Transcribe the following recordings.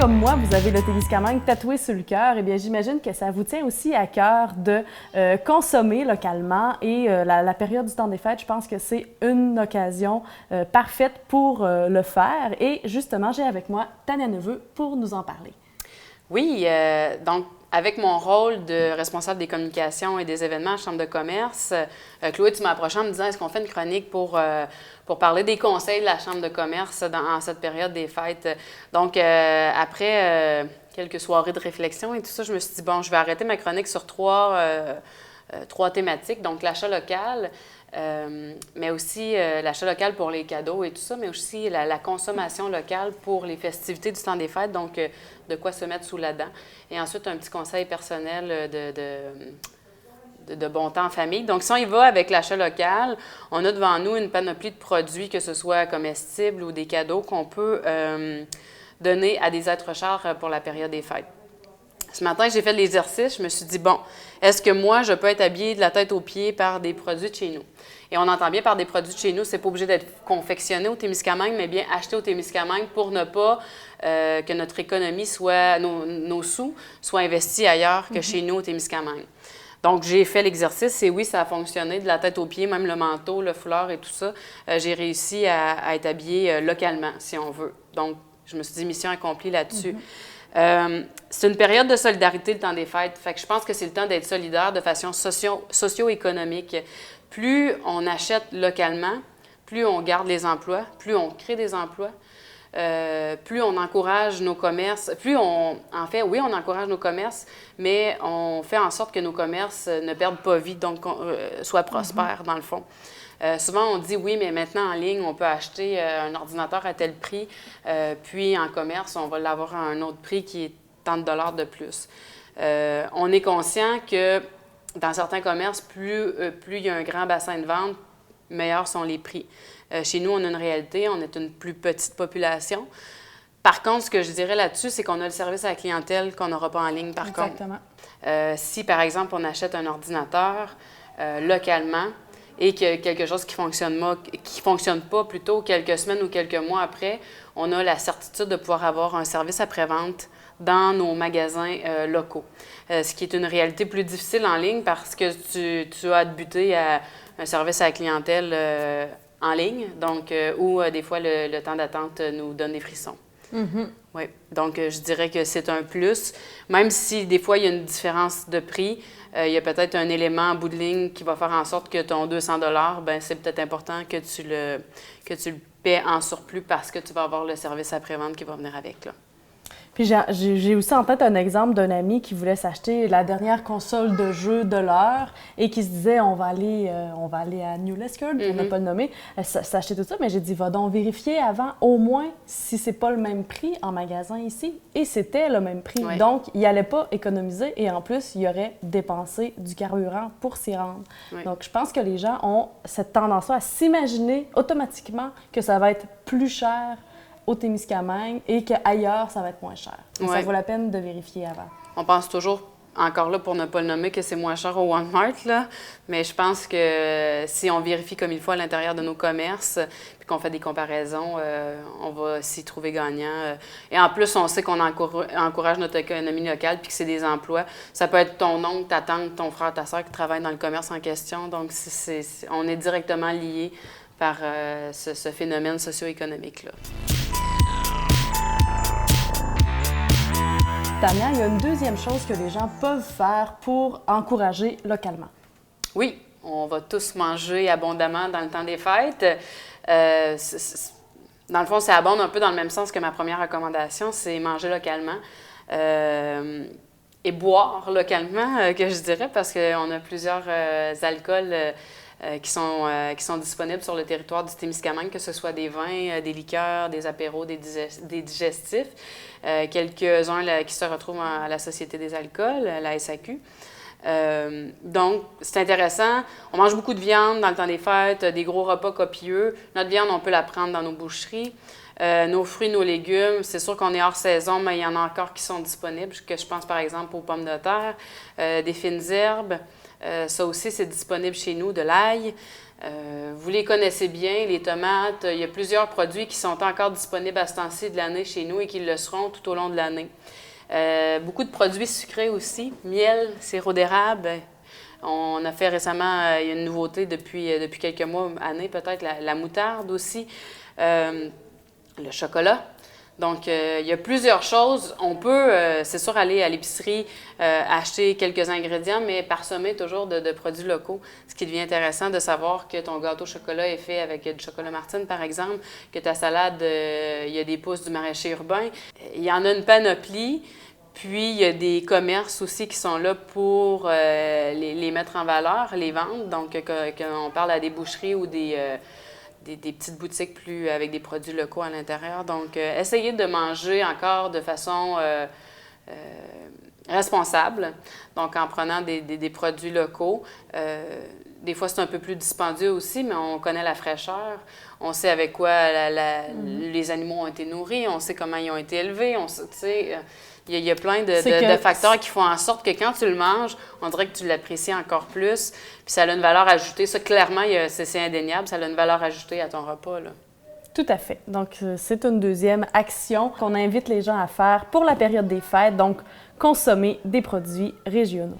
comme moi, vous avez le Témiscamingue tatoué sur le cœur, eh bien, j'imagine que ça vous tient aussi à cœur de consommer localement. Et la période du temps des fêtes, je pense que c'est une occasion parfaite pour le faire. Et justement, j'ai avec moi Tania Neveu pour nous en parler. Oui, donc avec mon rôle de responsable des communications et des événements à la Chambre de commerce, Chloé, tu m'as approché en me disant, est-ce qu'on fait une chronique pour parler des conseils de la Chambre de commerce en cette période des fêtes? Donc, après quelques soirées de réflexion et tout ça, je me suis dit, bon, je vais arrêter ma chronique sur trois thématiques. Donc, l'achat local, mais aussi l'achat local pour les cadeaux et tout ça, mais aussi la consommation locale pour les festivités du temps des fêtes, donc de quoi se mettre sous la dent. Et ensuite, un petit conseil personnel de bon temps en famille. Donc, si on y va avec l'achat local, on a devant nous une panoplie de produits, que ce soit comestibles ou des cadeaux qu'on peut donner à des êtres chers pour la période des fêtes. Ce matin, j'ai fait l'exercice, je me suis dit, bon, est-ce que moi, je peux être habillée de la tête aux pieds par des produits de chez nous? Et on entend bien par des produits de chez nous, c'est pas obligé d'être confectionné au Témiscamingue, mais bien acheté au Témiscamingue pour ne pas que notre économie soit, nos sous soient investis ailleurs que chez nous au Témiscamingue. Donc, j'ai fait l'exercice et oui, ça a fonctionné de la tête aux pieds, même le manteau, le foulard et tout ça. J'ai réussi à être habillée localement, si on veut. Donc, je me suis dit, mission accomplie là-dessus. C'est une période de solidarité, le temps des fêtes. Fait que je pense que c'est le temps d'être solidaire de façon socio-économique. Plus on achète localement, plus on garde les emplois, plus on crée des emplois, plus on encourage nos commerces, on encourage nos commerces, mais on fait en sorte que nos commerces ne perdent pas vie, donc soient prospères dans le fond. Souvent, on dit oui, mais maintenant en ligne, on peut acheter un ordinateur à tel prix, puis en commerce, on va l'avoir à un autre prix qui est tant de dollars de plus. On est conscient que dans certains commerces, plus il y a un grand bassin de vente, meilleurs sont les prix. Chez nous, on a une réalité, on est une plus petite population. Par contre, ce que je dirais là-dessus, c'est qu'on a le service à la clientèle qu'on n'aura pas en ligne, par Exactement. contre. Si, par exemple, on achète un ordinateur localement, et que quelque chose qui fonctionne pas plutôt quelques semaines ou quelques mois après, on a la certitude de pouvoir avoir un service après-vente dans nos magasins locaux. Ce qui est une réalité plus difficile en ligne parce que tu as à te buter à un service à la clientèle en ligne, donc où des fois le temps d'attente nous donne des frissons. Mm-hmm. Oui, donc je dirais que c'est un plus. Même si des fois il y a une différence de prix, il y a peut-être un élément en bout de ligne qui va faire en sorte que ton 200 $, ben c'est peut-être important que tu le paies en surplus parce que tu vas avoir le service après-vente qui va venir avec, là. Puis j'ai aussi en tête un exemple d'un ami qui voulait s'acheter la dernière console de jeu de l'heure et qui se disait on va aller à New Lescure, pour ne pas le nommer, s'acheter tout ça. Mais j'ai dit va donc vérifier avant au moins si c'est pas le même prix en magasin ici. Et c'était le même prix. Oui. Donc, il n'allait pas économiser et en plus, il aurait dépensé du carburant pour s'y rendre. Oui. Donc, je pense que les gens ont cette tendance-là à s'imaginer automatiquement que ça va être plus cher au Témiscamingue et qu'ailleurs, ça va être moins cher. Donc, ouais. Ça vaut la peine de vérifier avant. On pense toujours, encore là, pour ne pas le nommer, que c'est moins cher au Walmart, là. Mais je pense que si on vérifie comme il faut à l'intérieur de nos commerces, puis qu'on fait des comparaisons, on va s'y trouver gagnant. Et en plus, on sait qu'on encourage notre économie locale, puis que c'est des emplois. Ça peut être ton oncle, ta tante, ton frère, ta soeur qui travaillent dans le commerce en question. Donc, on est directement liés par ce phénomène socio-économique-là. Tania, il y a une deuxième chose que les gens peuvent faire pour encourager localement. Oui, on va tous manger abondamment dans le temps des fêtes. Dans le fond, ça abonde un peu dans le même sens que ma première recommandation, c'est manger localement et boire localement, que je dirais, parce qu'on a plusieurs alcools qui sont disponibles sur le territoire du Témiscamingue, que ce soit des vins, des liqueurs, des apéros, des digestifs. Quelques-uns qui se retrouvent à la Société des alcools, la SAQ. Donc, c'est intéressant. On mange beaucoup de viande dans le temps des fêtes, des gros repas copieux. Notre viande, on peut la prendre dans nos boucheries. Nos fruits, nos légumes, c'est sûr qu'on est hors saison, mais il y en a encore qui sont disponibles, que je pense par exemple aux pommes de terre, des fines herbes. Ça aussi, c'est disponible chez nous, de l'ail. Vous les connaissez bien, les tomates. Il y a plusieurs produits qui sont encore disponibles à ce temps-ci de l'année chez nous et qui le seront tout au long de l'année. Beaucoup de produits sucrés aussi, miel, sirop d'érable. On a fait récemment il y a une nouveauté depuis quelques mois, années peut-être, la moutarde aussi, le chocolat. Donc, il y a plusieurs choses. On peut, c'est sûr, aller à l'épicerie, acheter quelques ingrédients, mais parsemer toujours de produits locaux. Ce qui devient intéressant de savoir que ton gâteau au chocolat est fait avec du chocolat Martine, par exemple, que ta salade, il y a des pousses du maraîcher urbain. Il y en a une panoplie. Puis, il y a des commerces aussi qui sont là pour les mettre en valeur, les vendre. Donc, quand on parle à des boucheries ou des petites boutiques avec des produits locaux à l'intérieur. Donc, essayez de manger encore de façon responsable, donc en prenant des produits locaux. Des fois, c'est un peu plus dispendieux aussi, mais on connaît la fraîcheur. On sait avec quoi les animaux ont été nourris, on sait comment ils ont été élevés, on sait, il y a plein de facteurs qui font en sorte que quand tu le manges, on dirait que tu l'apprécies encore plus. Puis ça a une valeur ajoutée. Ça, clairement, c'est indéniable. Ça a une valeur ajoutée à ton repas, là. Tout à fait. Donc, c'est une deuxième action qu'on invite les gens à faire pour la période des fêtes. Donc, consommer des produits régionaux.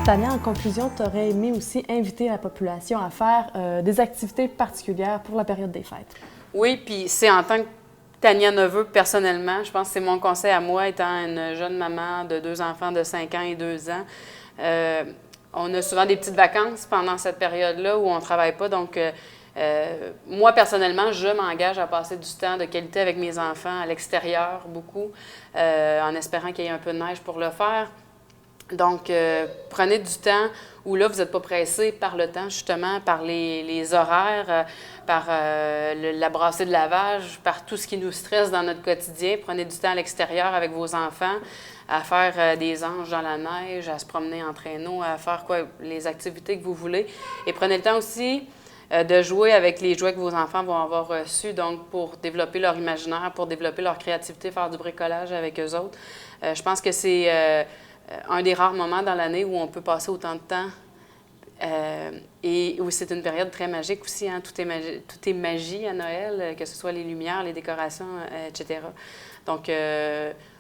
Tania, en conclusion, tu aurais aimé aussi inviter la population à faire des activités particulières pour la période des fêtes. Oui, puis c'est en tant que Tania Neveu, personnellement, je pense que c'est mon conseil à moi, étant une jeune maman de 2 enfants de 5 ans et 2 ans. On a souvent des petites vacances pendant cette période-là où on ne travaille pas. Donc, moi, personnellement, je m'engage à passer du temps de qualité avec mes enfants à l'extérieur, beaucoup, en espérant qu'il y ait un peu de neige pour le faire. Donc, prenez du temps où là, vous n'êtes pas pressé par le temps, justement, par les horaires, par la brassée de lavage, par tout ce qui nous stresse dans notre quotidien. Prenez du temps à l'extérieur avec vos enfants, à faire des anges dans la neige, à se promener en traîneau, à faire les activités que vous voulez. Et prenez le temps aussi de jouer avec les jouets que vos enfants vont avoir reçus, donc pour développer leur imaginaire, pour développer leur créativité, faire du bricolage avec eux autres. Je pense que c'est un des rares moments dans l'année où on peut passer autant de temps et où c'est une période très magique aussi. Hein? Tout est magie à Noël, que ce soit les lumières, les décorations, etc. Donc,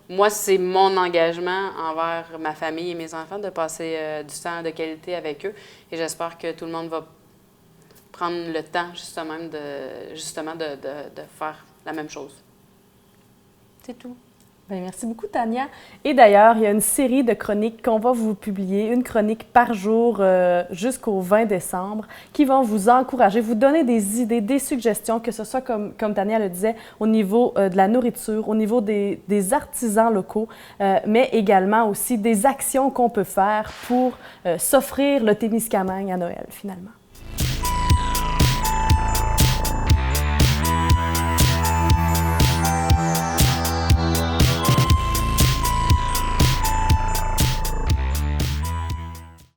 moi, c'est mon engagement envers ma famille et mes enfants de passer du temps de qualité avec eux. Et j'espère que tout le monde va prendre le temps, justement, de faire la même chose. C'est tout. Bien, merci beaucoup, Tania. Et d'ailleurs, il y a une série de chroniques qu'on va vous publier, une chronique par jour jusqu'au 20 décembre, qui vont vous encourager, vous donner des idées, des suggestions, que ce soit, comme Tania le disait, au niveau de la nourriture, au niveau des artisans locaux, mais également aussi des actions qu'on peut faire pour s'offrir le Témiscamingue à Noël, finalement.